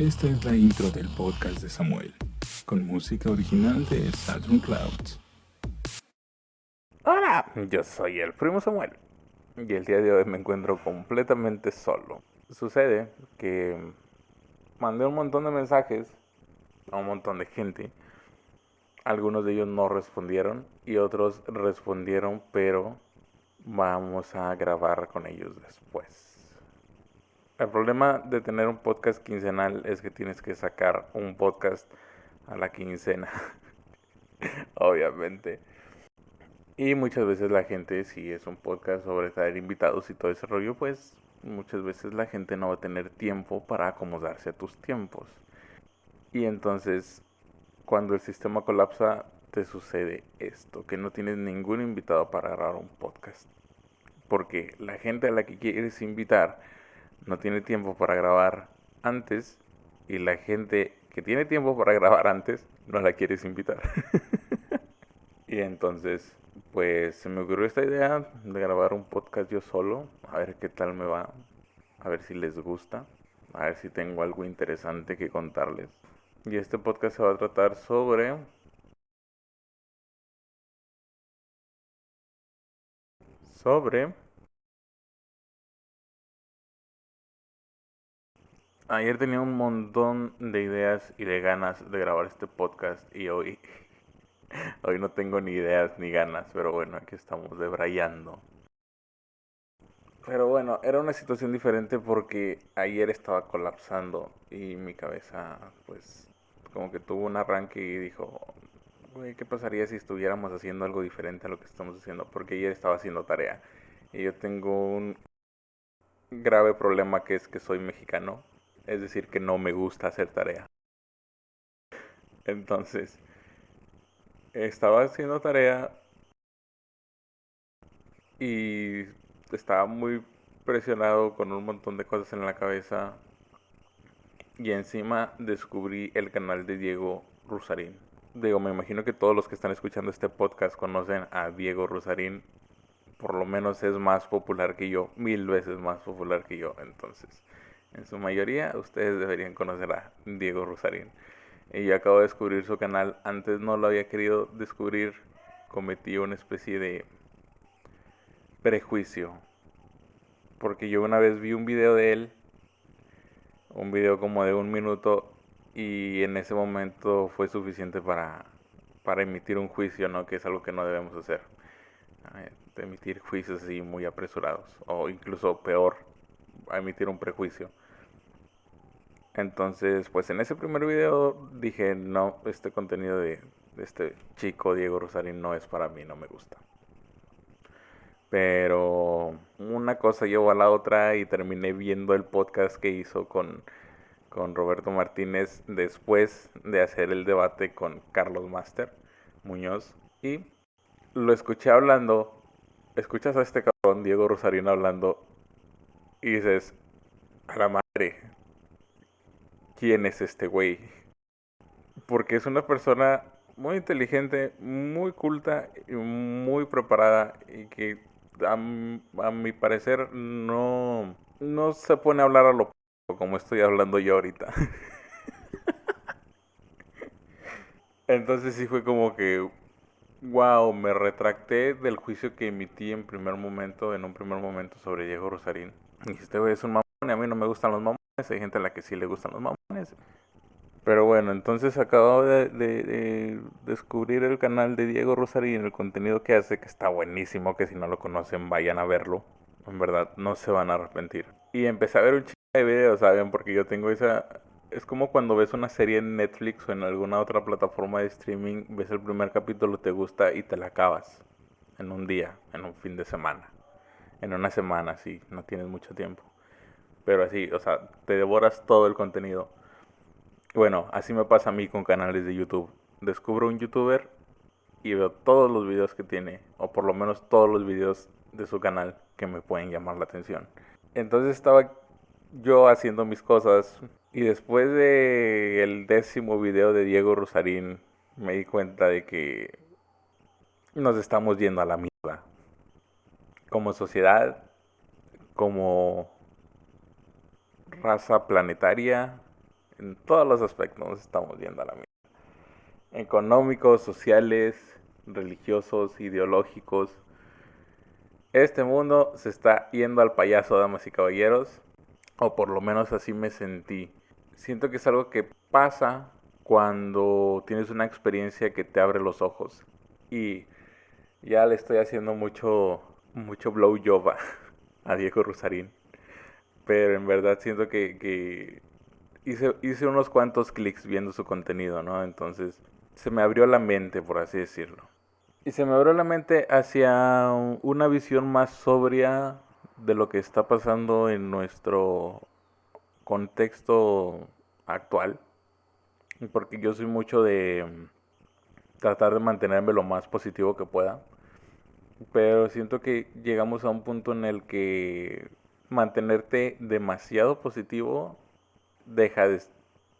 Esta es la intro del podcast de Samuel, con música original de Saturn Clouds. Hola, yo soy el primo Samuel y el día de hoy me encuentro completamente solo. Sucede que mandé un montón de mensajes a un montón de gente. Algunos de ellos no respondieron y otros respondieron, pero vamos a grabar con ellos después. El problema de tener un podcast quincenal es que tienes que sacar un podcast a la quincena, obviamente. Y muchas veces la gente, si es un podcast sobre traer invitados y todo ese rollo, pues muchas veces la gente no va a tener tiempo para acomodarse a tus tiempos. Y entonces, cuando el sistema colapsa, te sucede esto, que no tienes ningún invitado para grabar un podcast. Porque la gente a la que quieres invitar no tiene tiempo para grabar antes y la gente que tiene tiempo para grabar antes no la quieres invitar. Y entonces, pues se me ocurrió esta idea de grabar un podcast yo solo, a ver qué tal me va, a ver si les gusta, a ver si tengo algo interesante que contarles. Y este podcast se va a tratar sobre... Ayer tenía un montón de ideas y de ganas de grabar este podcast y hoy no tengo ni ideas ni ganas, pero bueno, aquí estamos debrayando. Pero bueno, era una situación diferente porque ayer estaba colapsando y mi cabeza, pues, como que tuvo un arranque y dijo, güey, ¿qué pasaría si estuviéramos haciendo algo diferente a lo que estamos haciendo? Porque ayer estaba haciendo tarea y yo tengo un grave problema que es que soy mexicano, es decir, que no me gusta hacer tarea. Entonces, estaba haciendo tarea y estaba muy presionado con un montón de cosas en la cabeza. Y encima descubrí el canal de Diego Rusarín. Digo, me imagino que todos los que están escuchando este podcast conocen a Diego Rusarín. Por lo menos es más popular que yo, 1000 veces más popular que yo. Entonces, en su mayoría, ustedes deberían conocer a Diego Rusarín. Y yo acabo de descubrir su canal. Antes no lo había querido descubrir. Cometí una especie de prejuicio. Porque yo una vez vi un video de él, un video como de 1 minuto, y en ese momento fue suficiente para emitir un juicio, ¿no? Que es algo que no debemos hacer. Emitir juicios así muy apresurados, o incluso peor, emitir un prejuicio. Entonces, pues en ese primer video dije, no, este contenido de este chico Diego Rosarín no es para mí, no me gusta. Pero una cosa llevó a la otra y terminé viendo el podcast que hizo con Roberto Martínez después de hacer el debate con Carlos Master Muñoz. Y lo escuché hablando, escuchas a este cabrón Diego Rosarín hablando y dices, a la madre, ¿quién es este güey? Porque es una persona muy inteligente, muy culta y muy preparada y que a mi parecer no se pone a hablar a lo como estoy hablando yo ahorita. Entonces sí fue como que, wow, me retracté del juicio que emití en primer momento, en un primer momento sobre Diego Rosarín. Y este güey es un mamón y a mí no me gustan los mamones, hay gente a la que sí le gustan los mamones. Pero bueno, entonces acabo de descubrir el canal de Diego Rosarín, el contenido que hace, que está buenísimo, que si no lo conocen vayan a verlo. En verdad, no se van a arrepentir. Y empecé a ver un chingo de videos, ¿saben? Porque yo tengo esa... Es como cuando ves una serie en Netflix o en alguna otra plataforma de streaming, ves el primer capítulo, te gusta y te la acabas. En un día, en un fin de semana. En una semana, sí, no tienes mucho tiempo. Pero así, o sea, te devoras todo el contenido. Bueno, así me pasa a mí con canales de YouTube. Descubro un youtuber y veo todos los videos que tiene, o por lo menos todos los videos de su canal que me pueden llamar la atención. Entonces estaba yo haciendo mis cosas y después de el 10º video de Diego Rosarín me di cuenta de que nos estamos yendo a la mierda. Como sociedad, como raza planetaria, En todos los aspectos nos estamos yendo a la mierda. Económicos, sociales, religiosos, ideológicos. Este mundo se está yendo al payaso, damas y caballeros. O por lo menos así me sentí. Siento que es algo que pasa cuando tienes una experiencia que te abre los ojos. Y ya le estoy haciendo mucho blow job a Diego Rusarín. Pero en verdad siento que hice unos cuantos clics viendo su contenido, ¿no? Entonces se me abrió la mente, por así decirlo. Y se me abrió la mente hacia una visión más sobria de lo que está pasando en nuestro contexto actual. Porque yo soy mucho de tratar de mantenerme lo más positivo que pueda. Pero siento que llegamos a un punto en el que mantenerte demasiado positivo deja de,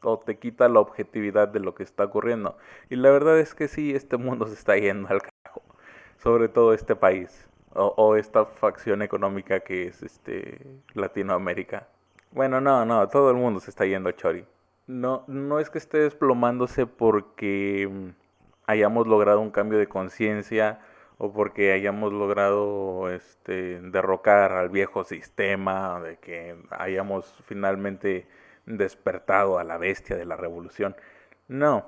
o te quita la objetividad de lo que está ocurriendo. Y la verdad es que sí, este mundo se está yendo al carajo. Sobre todo este país. O esta facción económica que es Latinoamérica. Bueno, no, todo el mundo se está yendo a chori. No es que esté desplomándose porque hayamos logrado un cambio de conciencia o porque hayamos logrado derrocar al viejo sistema, de que hayamos finalmente despertado a la bestia de la revolución. No,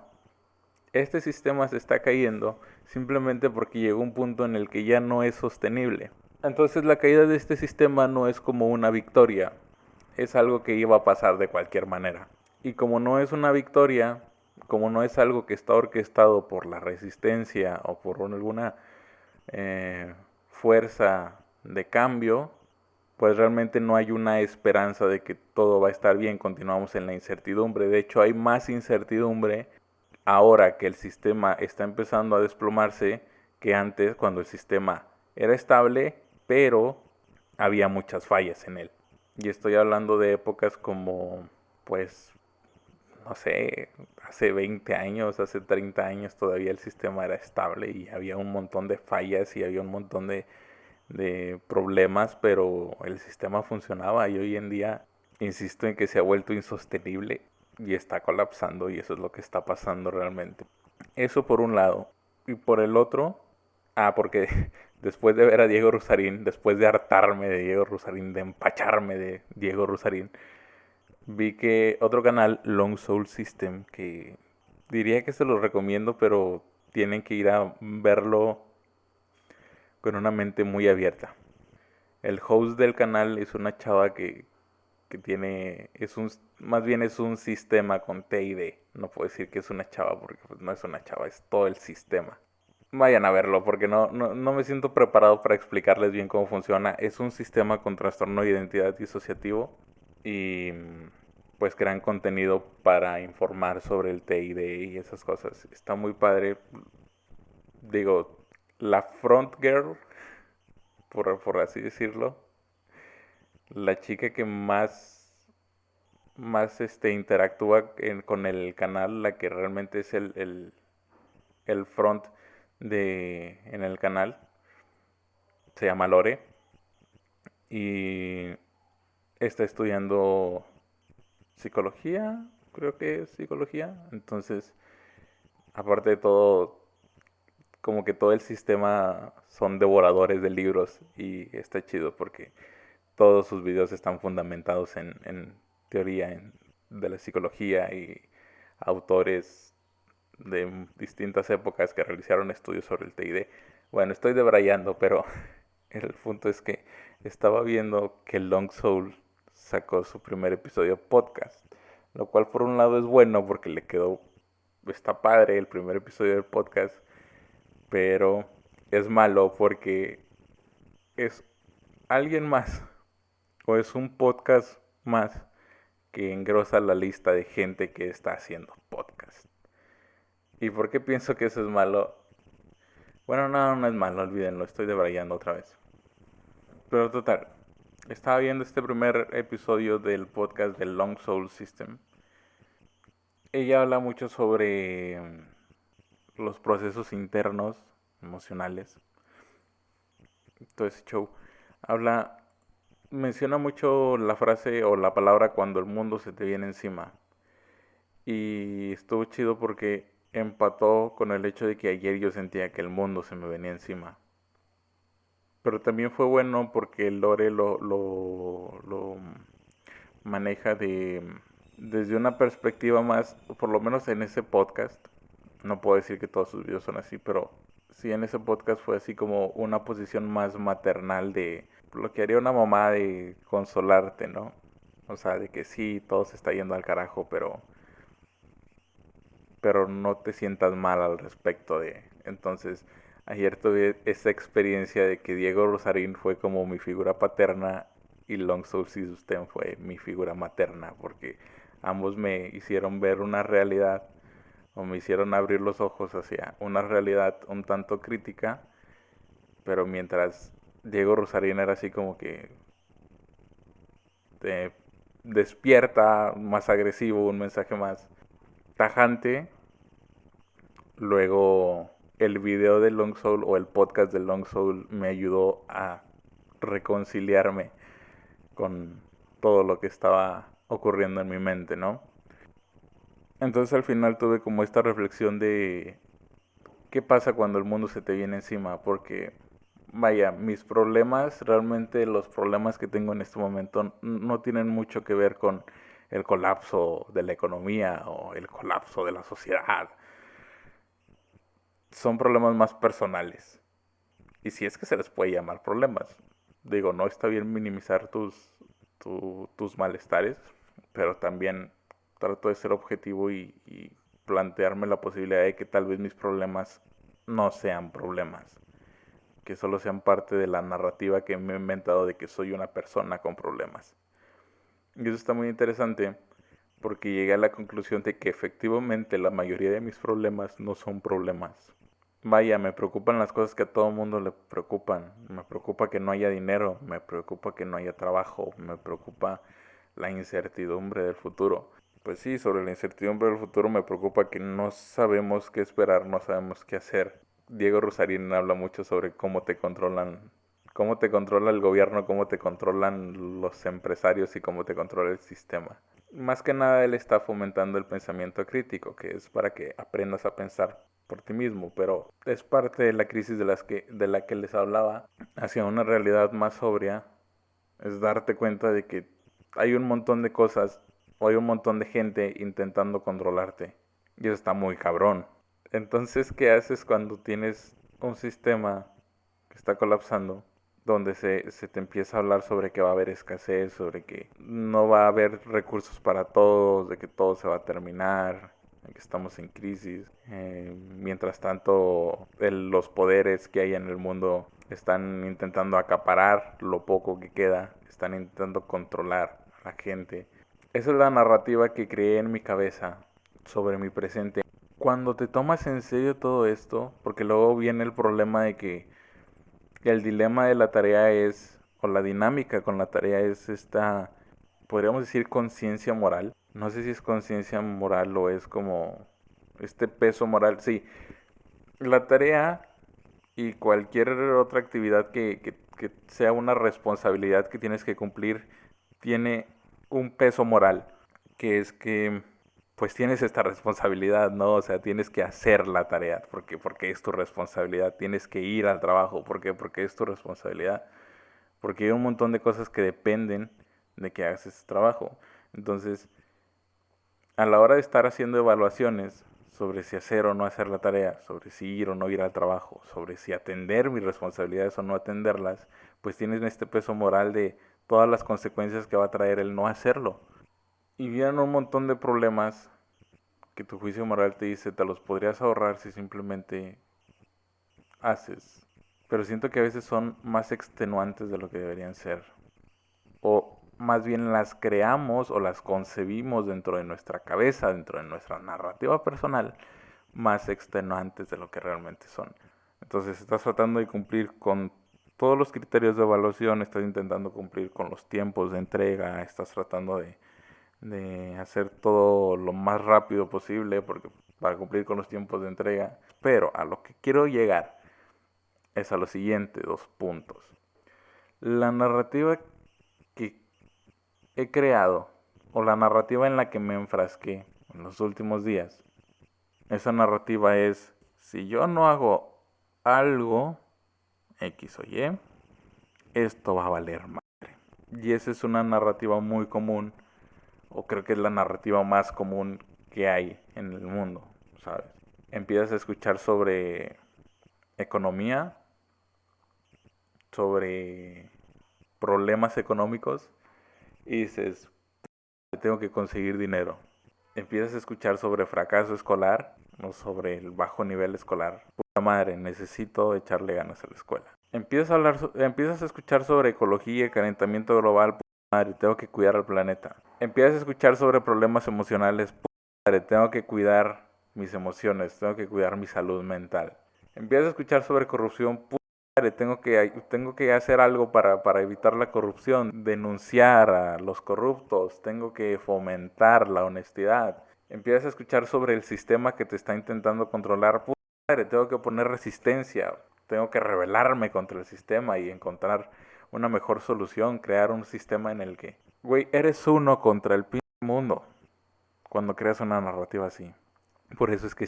este sistema se está cayendo simplemente porque llegó un punto en el que ya no es sostenible. Entonces la caída de este sistema no es como una victoria, es algo que iba a pasar de cualquier manera. Y como no es una victoria, como no es algo que está orquestado por la resistencia o por alguna fuerza de cambio, pues realmente no hay una esperanza de que todo va a estar bien, continuamos en la incertidumbre. De hecho, hay más incertidumbre ahora que el sistema está empezando a desplomarse que antes cuando el sistema era estable, pero había muchas fallas en él. Y estoy hablando de épocas como, pues, no sé, hace 20 años, hace 30 años todavía el sistema era estable y había un montón de fallas y había un montón de problemas, pero el sistema funcionaba y hoy en día insisto en que se ha vuelto insostenible y está colapsando y eso es lo que está pasando realmente. Eso por un lado. Y por el otro, porque después de ver a Diego Rusarín, después de hartarme de Diego Rusarín, de empacharme de Diego Rusarín, vi que otro canal, Long Soul System, que diría que se los recomiendo, pero tienen que ir a verlo con una mente muy abierta. El host del canal es una chava que tiene, más bien es un sistema con T y D. No puedo decir que es una chava porque pues, no es una chava, es todo el sistema. Vayan a verlo porque no me siento preparado para explicarles bien cómo funciona. Es un sistema con trastorno de identidad disociativo y pues crean contenido para informar sobre el TID y esas cosas. Está muy padre. Digo, la front girl, por así decirlo, la chica que más interactúa con el canal, la que realmente es el front en el canal, se llama Lore y está estudiando psicología, creo que es psicología. Entonces, aparte de todo, como que todo el sistema son devoradores de libros y está chido porque todos sus videos están fundamentados en teoría de la psicología y autores de distintas épocas que realizaron estudios sobre el TID. Bueno, estoy debrayando, pero el punto es que estaba viendo que Long Soul sacó su primer episodio podcast, lo cual por un lado es bueno porque está padre el primer episodio del podcast, pero es malo porque es alguien más o es un podcast más que engrosa la lista de gente que está haciendo podcast. ¿Y por qué pienso que eso es malo? Bueno, no es malo, olvídenlo, estoy debrayando otra vez. Pero total, estaba viendo este primer episodio del podcast del Long Soul System. Ella habla mucho sobre los procesos internos, emocionales, todo ese show. Habla, menciona mucho la frase o la palabra cuando el mundo se te viene encima. Y estuvo chido porque empató con el hecho de que ayer yo sentía que el mundo se me venía encima. Pero también fue bueno porque Lore lo maneja desde una perspectiva más, por lo menos en ese podcast. No puedo decir que todos sus videos son así, pero sí en ese podcast fue así como una posición más maternal de lo que haría una mamá de consolarte, ¿no? O sea, de que sí, todo se está yendo al carajo, pero no te sientas mal al respecto de. Entonces, ayer tuve esa experiencia de que Diego Rosarín fue como mi figura paterna y Long Soul System fue mi figura materna, porque ambos me hicieron ver una realidad o me hicieron abrir los ojos hacia una realidad un tanto crítica, pero mientras Diego Rosarín era así como que te despierta, más agresivo, un mensaje más tajante. Luego el video de Long Soul o el podcast de Long Soul me ayudó a reconciliarme con todo lo que estaba ocurriendo en mi mente, ¿no? Entonces al final tuve como esta reflexión de qué pasa cuando el mundo se te viene encima, porque vaya, mis problemas, realmente los problemas que tengo en este momento no tienen mucho que ver con el colapso de la economía o el colapso de la sociedad. Son problemas más personales. Y si es que se les puede llamar problemas. Digo, no está bien minimizar tus malestares, pero también trato de ser objetivo y plantearme la posibilidad de que tal vez mis problemas no sean problemas, que solo sean parte de la narrativa que me he inventado de que soy una persona con problemas. Y eso está muy interesante porque llegué a la conclusión de que efectivamente la mayoría de mis problemas no son problemas. Vaya, me preocupan las cosas que a todo mundo le preocupan. Me preocupa que no haya dinero, me preocupa que no haya trabajo, me preocupa la incertidumbre del futuro. Pues sí, sobre la incertidumbre del futuro me preocupa que no sabemos qué esperar, no sabemos qué hacer. Diego Rosarín habla mucho sobre cómo te controla el gobierno, cómo te controlan los empresarios y cómo te controla el sistema. Más que nada él está fomentando el pensamiento crítico, que es para que aprendas a pensar por ti mismo, pero es parte de la crisis de la que les hablaba hacia una realidad más sobria, es darte cuenta de que hay un montón de cosas o hay un montón de gente intentando controlarte y eso está muy cabrón. Entonces, ¿qué haces cuando tienes un sistema que está colapsando? Donde se te empieza a hablar sobre que va a haber escasez, sobre que no va a haber recursos para todos, de que todo se va a terminar, de que estamos en crisis. Mientras tanto, los poderes que hay en el mundo están intentando acaparar lo poco que queda, están intentando controlar a la gente. Esa es la narrativa que creé en mi cabeza sobre mi presente. Cuando te tomas en serio todo esto, porque luego viene el problema de que el dilema de la tarea es, o la dinámica con la tarea es esta, podríamos decir conciencia moral. No sé si es conciencia moral o es como este peso moral. Sí, la tarea y cualquier otra actividad que sea una responsabilidad que tienes que cumplir tiene un peso moral, que es que pues tienes esta responsabilidad, ¿no? O sea, tienes que hacer la tarea, porque es tu responsabilidad, tienes que ir al trabajo, porque es tu responsabilidad, porque hay un montón de cosas que dependen de que hagas ese trabajo. Entonces, a la hora de estar haciendo evaluaciones sobre si hacer o no hacer la tarea, sobre si ir o no ir al trabajo, sobre si atender mis responsabilidades o no atenderlas, pues tienes este peso moral de todas las consecuencias que va a traer el no hacerlo. Y vienen un montón de problemas que tu juicio moral te dice te los podrías ahorrar si simplemente haces. Pero siento que a veces son más extenuantes de lo que deberían ser. O más bien las creamos o las concebimos dentro de nuestra cabeza, dentro de nuestra narrativa personal, más extenuantes de lo que realmente son. Entonces estás tratando de cumplir con todos los criterios de evaluación, estás intentando cumplir con los tiempos de entrega, estás tratando de hacer todo lo más rápido posible porque para cumplir con los tiempos de entrega. Pero a lo que quiero llegar es a lo siguiente, dos puntos. La narrativa que he creado, o la narrativa en la que me enfrasqué, en los últimos días, esa narrativa es, si yo no hago algo, X o Y, esto va a valer más. Y esa es una narrativa muy común, o creo que es la narrativa más común que hay en el mundo, ¿sabes? Empiezas a escuchar sobre economía, sobre problemas económicos y dices, tengo que conseguir dinero. Empiezas a escuchar sobre fracaso escolar o sobre el bajo nivel escolar. Puta madre, necesito echarle ganas a la escuela. Empiezas a escuchar sobre ecología y calentamiento global. Puta madre, tengo que cuidar al planeta. Empiezas a escuchar sobre problemas emocionales. Puta madre, tengo que cuidar mis emociones, tengo que cuidar mi salud mental. Empiezas a escuchar sobre corrupción. Puta madre, tengo que hacer algo para evitar la corrupción, denunciar a los corruptos, tengo que fomentar la honestidad. Empiezas a escuchar sobre el sistema que te está intentando controlar. Puta madre, tengo que poner resistencia, tengo que rebelarme contra el sistema y encontrar una mejor solución, crear un sistema en el que, güey, eres uno contra el mundo cuando creas una narrativa así. Por eso es que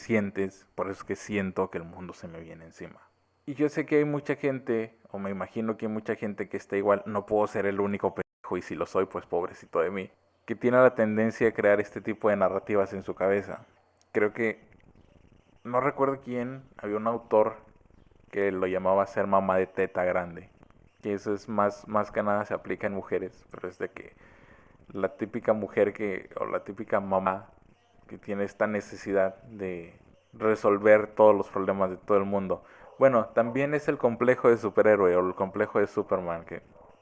por eso es que siento que el mundo se me viene encima. Y yo sé que hay mucha gente, o me imagino que hay mucha gente que está igual, no puedo ser el único pendejo, y si lo soy, pues pobrecito de mí, que tiene la tendencia a crear este tipo de narrativas en su cabeza. Creo que, no recuerdo quién, había un autor que lo llamaba ser mamá de teta grande. Que eso es más que nada se aplica en mujeres, pero es de que la típica mujer o la típica mamá que tiene esta necesidad de resolver todos los problemas de todo el mundo. Bueno, también es el complejo de superhéroe o el complejo de Superman, que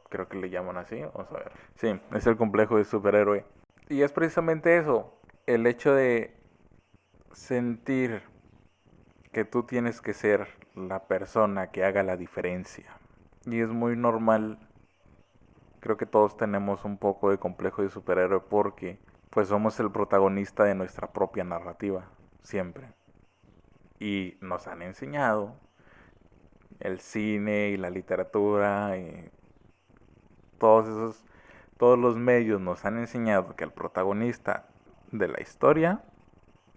creo que le llaman así, vamos a ver. Sí, es el complejo de superhéroe. Y es precisamente eso, el hecho de sentir que tú tienes que ser la persona que haga la diferencia. Y es muy normal, creo que todos tenemos un poco de complejo de superhéroe porque pues somos el protagonista de nuestra propia narrativa, siempre. Y nos han enseñado el cine y la literatura y todos esos, todos los medios nos han enseñado que al protagonista de la historia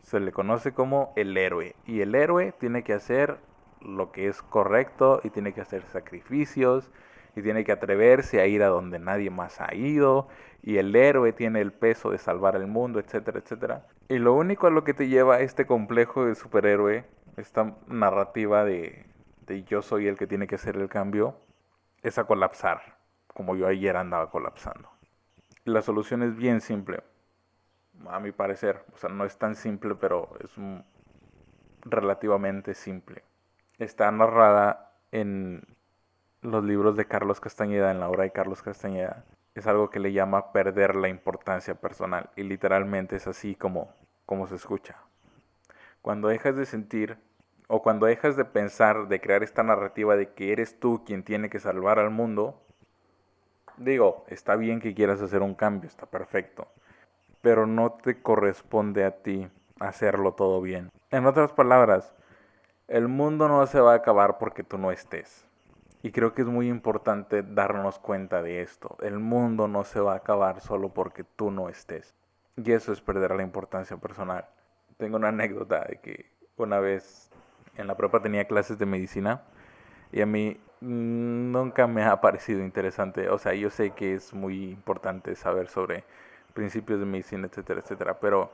se le conoce como el héroe. Y el héroe tiene que hacer lo que es correcto y tiene que hacer sacrificios y tiene que atreverse a ir a donde nadie más ha ido. Y el héroe tiene el peso de salvar el mundo, etcétera, etcétera. Y lo único a lo que te lleva este complejo de superhéroe, esta narrativa de yo soy el que tiene que hacer el cambio, es a colapsar, como yo ayer andaba colapsando. Y la solución es bien simple, a mi parecer. O sea, no es tan simple, pero es relativamente simple. Está narrada en los libros de Carlos Castañeda, en la obra de Carlos Castañeda. Es algo que le llama perder la importancia personal. Y literalmente es así como se escucha. Cuando dejas de sentir o cuando dejas de pensar, de crear esta narrativa de que eres tú quien tiene que salvar al mundo, digo, está bien que quieras hacer un cambio, está perfecto, pero no te corresponde a ti hacerlo todo bien. En otras palabras, el mundo no se va a acabar porque tú no estés. Y creo que es muy importante darnos cuenta de esto. El mundo no se va a acabar solo porque tú no estés. Y eso es perder la importancia personal. Tengo una anécdota de que una vez en la prepa tenía clases de medicina y a mí nunca me ha parecido interesante. O sea, yo sé que es muy importante saber sobre principios de medicina, etcétera, etcétera, pero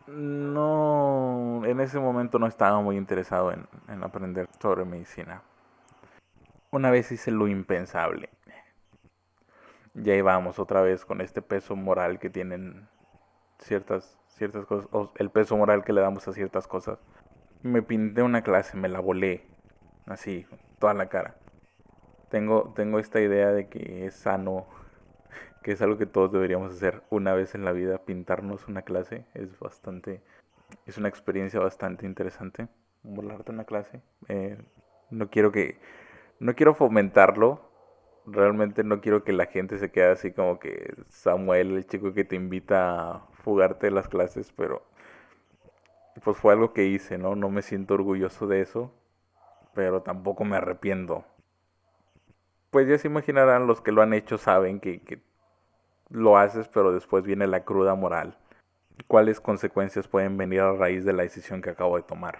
no, en ese momento no estaba muy interesado en aprender sobre medicina. Una vez hice lo impensable. Ya íbamos otra vez con este peso moral que tienen ciertas cosas, o el peso moral que le damos a ciertas cosas. Me pinté una clase, me la volé, así, toda la cara. Tengo esta idea de que es sano, que es algo que todos deberíamos hacer una vez en la vida, pintarnos una clase. Es una experiencia bastante interesante, volarte una clase. No quiero que, no quiero fomentarlo, realmente no quiero que la gente se quede así como que Samuel, el chico que te invita a fugarte de las clases, pero pues fue algo que hice, ¿no? No me siento orgulloso de eso, pero tampoco me arrepiento. Pues ya se imaginarán, los que lo han hecho saben que lo haces, pero después viene la cruda moral. cuáles consecuencias pueden venir a raíz de la decisión que acabo de tomar.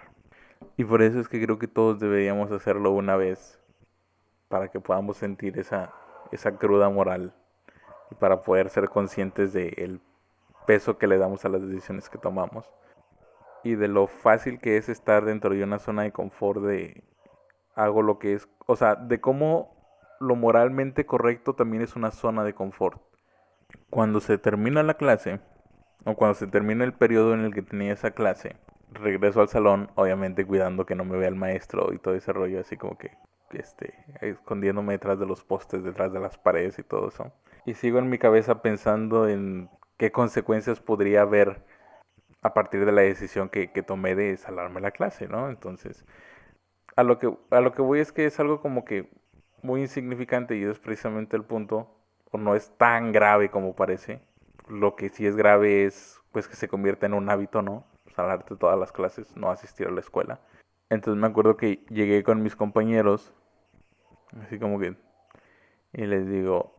Y por eso es que creo que todos deberíamos hacerlo una vez para que podamos sentir esa cruda moral y para poder ser conscientes del peso que le damos a las decisiones que tomamos y de lo fácil que es estar dentro de una zona de confort de hago lo que es, o sea, de cómo lo moralmente correcto también es una zona de confort. Cuando se termina la clase, o cuando se termina el periodo en el que tenía esa clase, regreso al salón, obviamente cuidando que no me vea el maestro y todo ese rollo, así como que, escondiéndome detrás de los postes, detrás de las paredes y todo eso. Y sigo en mi cabeza pensando en qué consecuencias podría haber a partir de la decisión que tomé de salarme la clase, ¿no? Entonces, a lo que voy es que es algo como que muy insignificante y es precisamente el punto, o no es tan grave como parece. Lo que sí es grave es pues que se convierta en un hábito, ¿no? Salarte todas las clases, no asistir a la escuela. Entonces me acuerdo que llegué con mis compañeros, así como que, y les digo,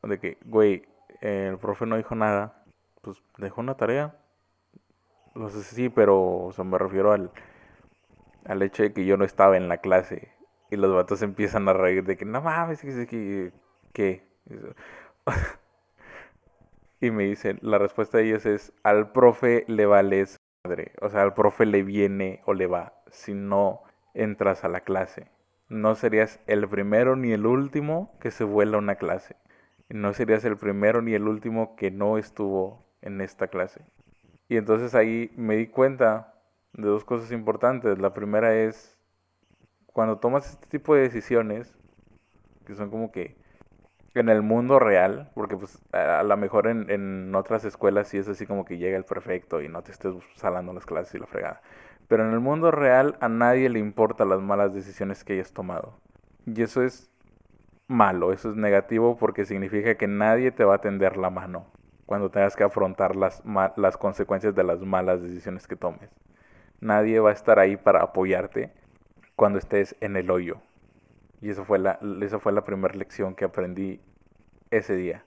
de que, güey, el profe no dijo nada, pues dejó una tarea. No sé si sí, pero o sea, me refiero al hecho de que yo no estaba en la clase. Y los vatos empiezan a reír de que no mames, ¿qué? Y me dicen, la respuesta de ellos es, al profe le vale esa madre. O sea, al profe le viene o le va si no entras a la clase. No serías el primero ni el último que se vuela una clase. No serías el primero ni el último que no estuvo en esta clase. Y entonces ahí me di cuenta de dos cosas importantes. La primera es, cuando tomas este tipo de decisiones, que son como que en el mundo real, porque pues a lo mejor en otras escuelas sí es así como que llega el prefecto y no te estés salando las clases y la fregada. Pero en el mundo real a nadie le importan las malas decisiones que hayas tomado. Y eso es malo, eso es negativo porque significa que nadie te va a tender la mano cuando tengas que afrontar las consecuencias de las malas decisiones que tomes. Nadie va a estar ahí para apoyarte cuando estés en el hoyo. Y esa fue la primera lección que aprendí ese día.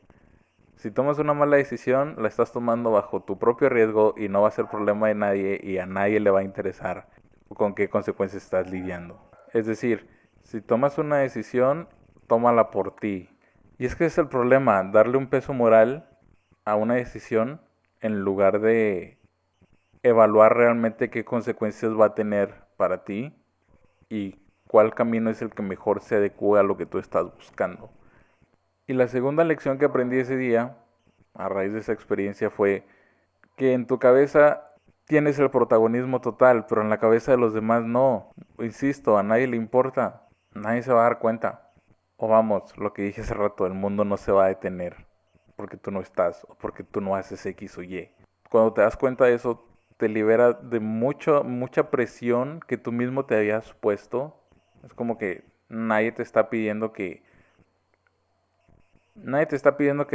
Si tomas una mala decisión, la estás tomando bajo tu propio riesgo y no va a ser problema de nadie y a nadie le va a interesar con qué consecuencias estás lidiando. Es decir, si tomas una decisión, tómala por ti. Y es que es el problema, darle un peso moral a una decisión en lugar de evaluar realmente qué consecuencias va a tener para ti y cuál camino es el que mejor se adecue a lo que tú estás buscando. Y la segunda lección que aprendí ese día, a raíz de esa experiencia, fue que en tu cabeza tienes el protagonismo total, pero en la cabeza de los demás no. Insisto, a nadie le importa, nadie se va a dar cuenta. O vamos, lo que dije hace rato, el mundo no se va a detener porque tú no estás o porque tú no haces X o Y. Cuando te das cuenta de eso, te libera de mucha presión que tú mismo te habías puesto. Es como que nadie te está pidiendo que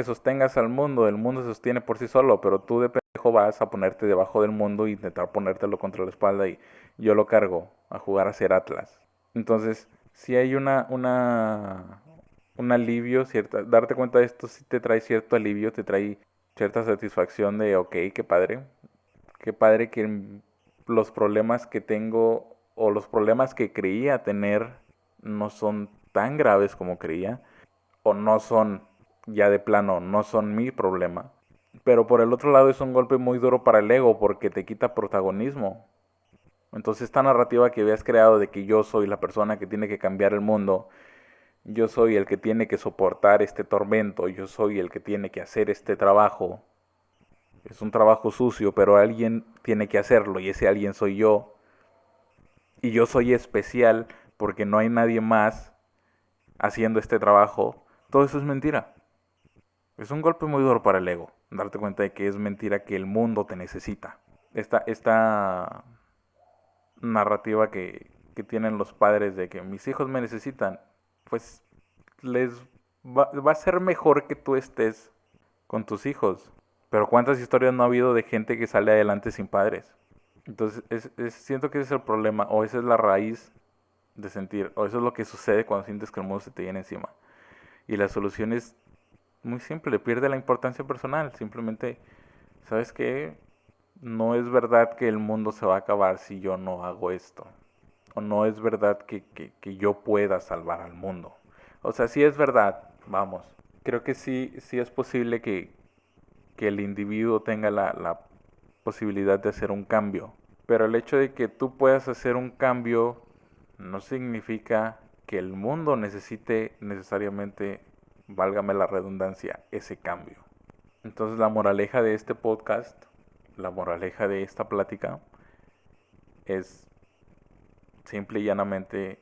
sostengas al mundo, el mundo se sostiene por sí solo, pero tú de pendejo vas a ponerte debajo del mundo e intentar ponértelo contra la espalda y yo lo cargo a jugar a ser Atlas. Entonces, si hay un alivio, darte cuenta de esto sí te trae cierto alivio, te trae cierta satisfacción de, ok, qué padre que los problemas que tengo o los problemas que creía tener no son tan graves como creía o no son, ya de plano, no son mi problema. Pero por el otro lado es un golpe muy duro para el ego porque te quita protagonismo. Entonces esta narrativa que habías creado de que yo soy la persona que tiene que cambiar el mundo, yo soy el que tiene que soportar este tormento, yo soy el que tiene que hacer este trabajo. Es un trabajo sucio, pero alguien tiene que hacerlo y ese alguien soy yo. Y yo soy especial porque no hay nadie más haciendo este trabajo. Todo eso es mentira. Es un golpe muy duro para el ego, darte cuenta de que es mentira que el mundo te necesita. Esta narrativa que tienen los padres de que mis hijos me necesitan, pues les va a ser mejor que tú estés con tus hijos. Pero ¿cuántas historias no ha habido de gente que sale adelante sin padres? Entonces, siento que ese es el problema, o esa es la raíz de sentir, o eso es lo que sucede cuando sientes que el mundo se te viene encima. Y la solución es muy simple, pierde la importancia personal. Simplemente, ¿sabes qué? no es verdad que el mundo se va a acabar si yo no hago esto. O no es verdad que yo pueda salvar al mundo. O sea, sí es verdad, vamos. Creo que sí es posible que el individuo tenga la posibilidad de hacer un cambio. Pero el hecho de que tú puedas hacer un cambio no significa que el mundo necesite necesariamente, válgame la redundancia, ese cambio. Entonces la moraleja de este podcast, la moraleja de esta plática es simple y llanamente,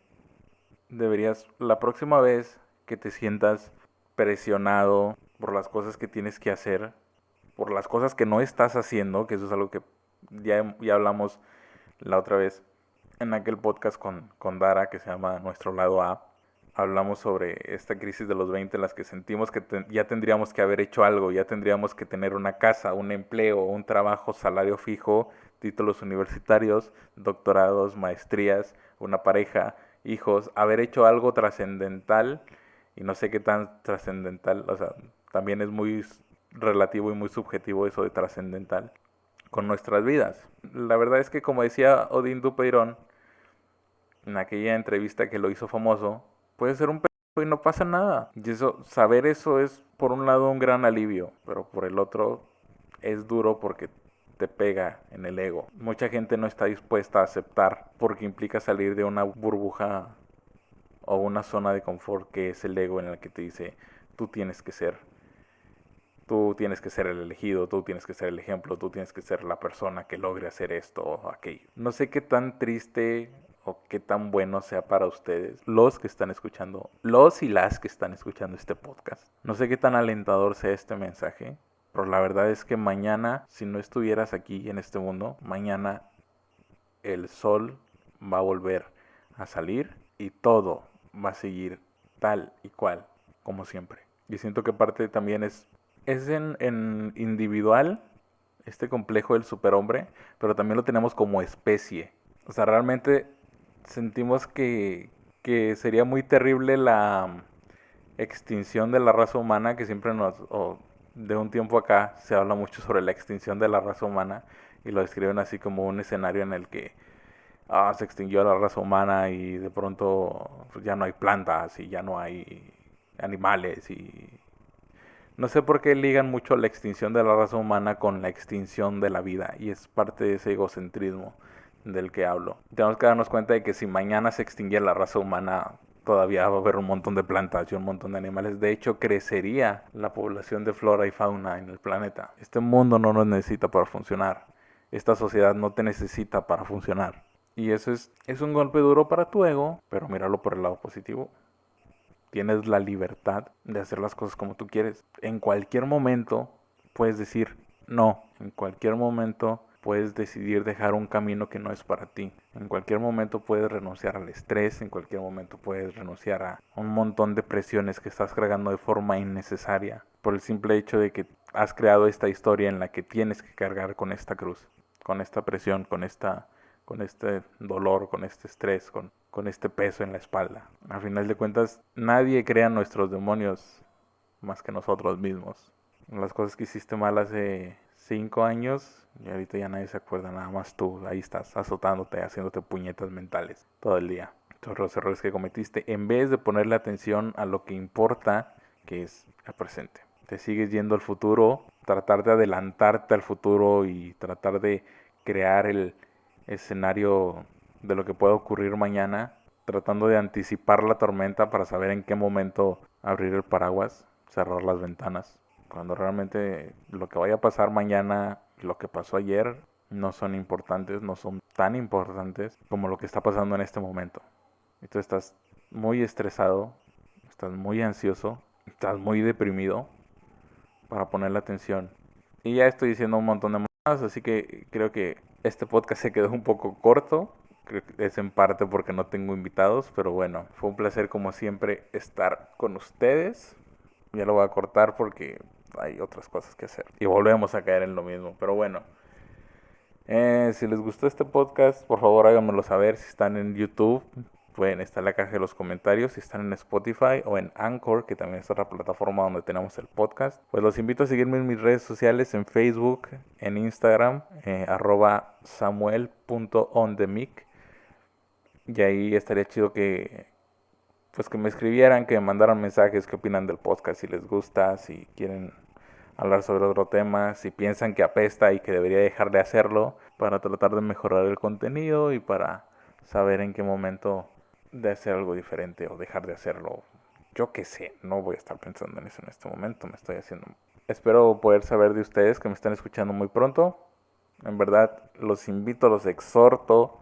deberías la próxima vez que te sientas presionado por las cosas que tienes que hacer, por las cosas que no estás haciendo, que eso es algo que ya hablamos la otra vez en aquel podcast con Dara que se llama Nuestro Lado A. Hablamos sobre esta crisis de los 20 en las que sentimos que ya tendríamos que haber hecho algo, ya tendríamos que tener una casa, un empleo, un trabajo, salario fijo, títulos universitarios, doctorados, maestrías, una pareja, hijos, haber hecho algo trascendental, y no sé qué tan trascendental, o sea, también es muy relativo y muy subjetivo eso de trascendental con nuestras vidas. La verdad es que, como decía Odín Dupeirón en aquella entrevista que lo hizo famoso, puede ser un y no pasa nada. Y eso, saber eso es por un lado un gran alivio, pero por el otro es duro porque te pega en el ego. Mucha gente no está dispuesta a aceptar porque implica salir de una burbuja o una zona de confort que es el ego en el que te dice tú tienes que ser. Tú tienes que ser el elegido, tú tienes que ser el ejemplo, tú tienes que ser la persona que logre hacer esto o aquello. No sé qué tan triste o qué tan bueno sea para ustedes, los que están escuchando, los y las que están escuchando este podcast. No sé qué tan alentador sea este mensaje, pero la verdad es que mañana, si no estuvieras aquí en este mundo, mañana el sol va a volver a salir y todo va a seguir tal y cual como siempre. Y siento que parte también es en individual este complejo del superhombre, pero también lo tenemos como especie. O sea, realmente sentimos que sería muy terrible la extinción de la raza humana, que siempre o de un tiempo acá se habla mucho sobre la extinción de la raza humana y lo describen así como un escenario en el que se extinguió la raza humana y de pronto pues, ya no hay plantas y ya no hay animales y no sé por qué ligan mucho la extinción de la raza humana con la extinción de la vida y es parte de ese egocentrismo del que hablo. Tenemos que darnos cuenta de que si mañana se extinguiera la raza humana, todavía va a haber un montón de plantas y un montón de animales. De hecho, crecería la población de flora y fauna en el planeta. Este mundo no nos necesita para funcionar. Esta sociedad no te necesita para funcionar. Y eso es un golpe duro para tu ego, pero míralo por el lado positivo. Tienes la libertad de hacer las cosas como tú quieres. En cualquier momento puedes decir no. En cualquier momento puedes decidir dejar un camino que no es para ti. En cualquier momento puedes renunciar al estrés. En cualquier momento puedes renunciar a un montón de presiones que estás cargando de forma innecesaria. Por el simple hecho de que has creado esta historia en la que tienes que cargar con esta cruz. Con esta presión, con este dolor, con este estrés, con este peso en la espalda. A final de cuentas, nadie crea nuestros demonios más que nosotros mismos. Las cosas que hiciste mal hace 5 años y ahorita ya nadie se acuerda, nada más tú. Ahí estás azotándote, haciéndote puñetas mentales todo el día. Todos los errores que cometiste, en vez de ponerle atención a lo que importa, que es el presente. Te sigues yendo al futuro, tratar de adelantarte al futuro y tratar de crear el escenario de lo que pueda ocurrir mañana, tratando de anticipar la tormenta para saber en qué momento abrir el paraguas, cerrar las ventanas, cuando realmente lo que vaya a pasar mañana, lo que pasó ayer, no son importantes, no son tan importantes como lo que está pasando en este momento. Y tú estás muy estresado, estás muy ansioso, estás muy deprimido para ponerle atención. Y ya estoy diciendo un montón de más, así que creo que este podcast se quedó un poco corto. Creo que es en parte porque no tengo invitados, pero bueno, fue un placer como siempre estar con ustedes. Ya lo voy a cortar porque hay otras cosas que hacer. Y volvemos a caer en lo mismo, pero bueno. Si les gustó este podcast, por favor háganmelo saber si están en YouTube. Está en la caja de los comentarios. Si están en Spotify o en Anchor, que también es otra plataforma donde tenemos el podcast, pues los invito a seguirme en mis redes sociales, en Facebook, en Instagram, @samuel.onthemic. Y ahí estaría chido que me escribieran, que me mandaran mensajes, qué opinan del podcast, si les gusta, si quieren hablar sobre otro tema, si piensan que apesta y que debería dejar de hacerlo, para tratar de mejorar el contenido y para saber en qué momento de hacer algo diferente o dejar de hacerlo. Yo qué sé, no voy a estar pensando en eso en este momento, me estoy haciendo. Espero poder saber de ustedes que me están escuchando muy pronto. En verdad, los invito, los exhorto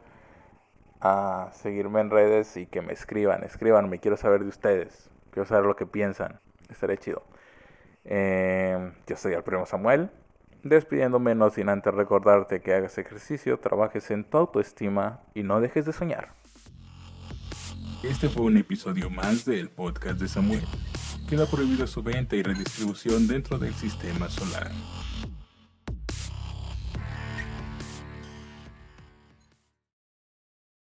a seguirme en redes y que me escríbanme, quiero saber de ustedes, quiero saber lo que piensan, estaré chido. Yo soy el primo Samuel, despidiéndome no sin antes recordarte que hagas ejercicio, trabajes en tu autoestima y no dejes de soñar. Este fue un episodio más del podcast de Samuel. Queda prohibido su venta y redistribución dentro del sistema solar.